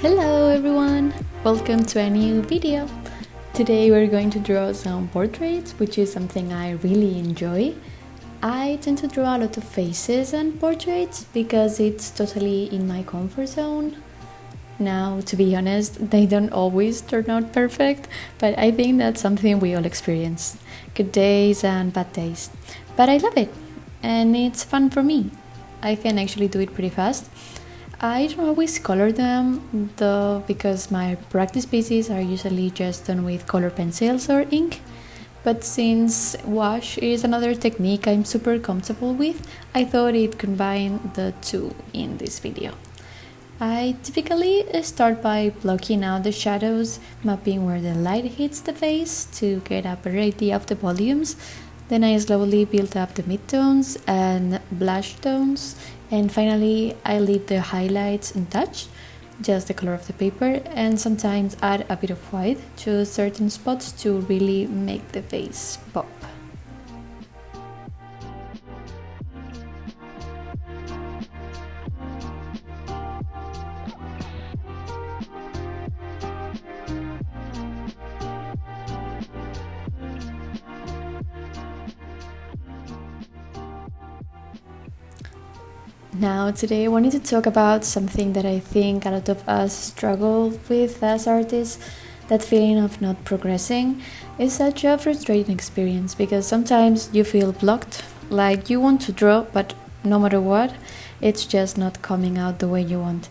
Hello everyone! Welcome to a new video. Today we're going to draw some portraits, which is something I really enjoy. I tend to draw a lot of faces and portraits because it's totally in my comfort zone. Now, to be honest, they don't always turn out perfect, but I think that's something we all experience. Good days and bad days. But I love it, and it's fun for me. I can actually do it pretty fast. I don't always color them, though, because my practice pieces are usually just done with color pencils or ink. But since wash is another technique I'm super comfortable with, I thought I'd combine the two in this video. I typically start by blocking out the shadows, mapping where the light hits the face to get a better idea of the volumes. Then I slowly build up the midtones and blush tones, and finally I leave the highlights untouched, just the color of the paper, and sometimes add a bit of white to certain spots to really make the face pop. Now, today I wanted to talk about something that I think a lot of us struggle with as artists. That feeling of not progressing is such a frustrating experience because sometimes you feel blocked, like you want to draw, but no matter what, it's just not coming out the way you want.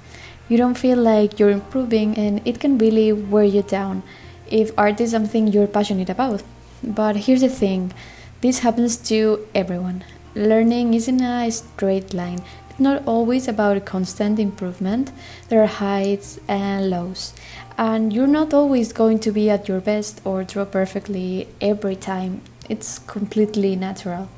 You don't feel like you're improving, and it can really wear you down if art is something you're passionate about. But here's the thing, this happens to everyone. Learning isn't a straight line. It's not always about constant improvement. There are highs and lows, and you're not always going to be at your best or draw perfectly every time. It's completely natural.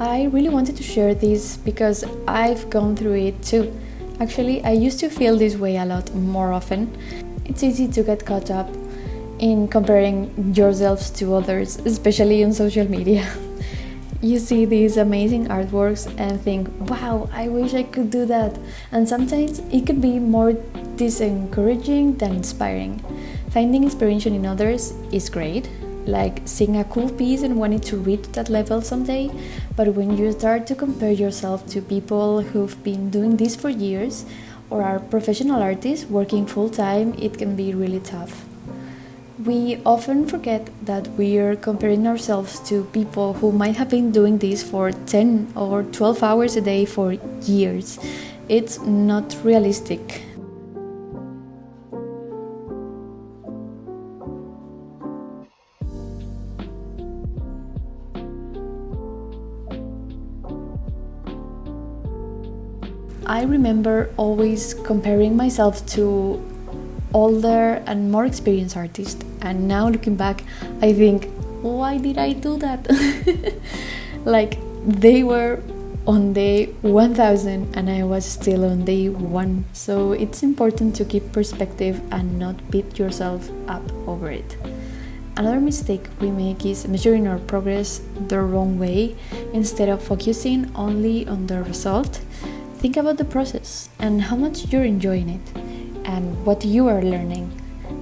I really wanted to share this because I've gone through it too. Actually, I used to feel this way a lot more often. It's easy to get caught up in comparing yourselves to others, especially on social media. You see these amazing artworks and think, wow, I wish I could do that. And sometimes it could be more discouraging than inspiring. Finding inspiration in others is great, like seeing a cool piece and wanting to reach that level someday. But when you start to compare yourself to people who've been doing this for years or are professional artists working full time, it can be really tough. We often forget that we're comparing ourselves to people who might have been doing this for 10 or 12 hours a day for years. It's not realistic. I remember always comparing myself to older and more experienced artists, and now looking back, I think, why did I do that? Like, they were on day 1000 and I was still on day 1. So it's important to keep perspective and not beat yourself up over it. Another mistake we make is measuring our progress the wrong way. Instead of focusing only on the result, think about the process and how much you're enjoying it and what you are learning.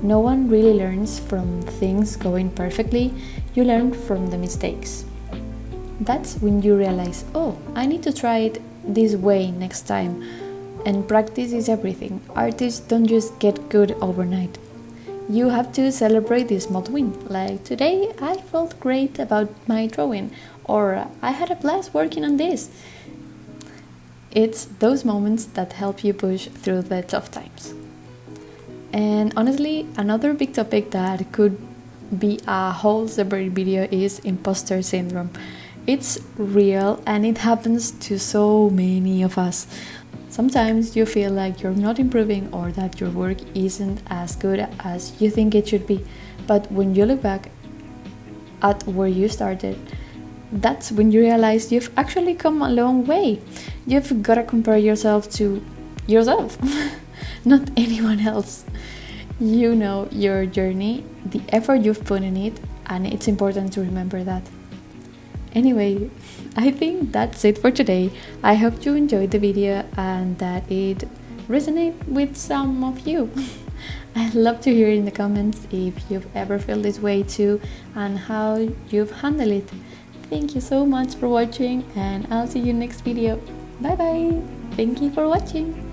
No one really learns from things going perfectly. You learn from the mistakes. That's when you realize, oh, I need to try it this way next time. And practice is everything. Artists don't just get good overnight. You have to celebrate the small win. Like, today I felt great about my drawing, or I had a blast working on this. It's those moments that help you push through the tough times. And honestly, another big topic that could be a whole separate video is imposter syndrome. It's real and it happens to so many of us. Sometimes you feel like you're not improving or that your work isn't as good as you think it should be. But when you look back at where you started, that's when you realize you've actually come a long way. You've got to compare yourself to yourself, not anyone else. You know your journey, the effort you've put in it, and it's important to remember that. Anyway, I think that's it for today. I hope you enjoyed the video and that it resonated with some of you. I'd love to hear in the comments if you've ever felt this way too and how you've handled it. Thank you so much for watching and I'll see you next video. Bye bye! Thank you for watching!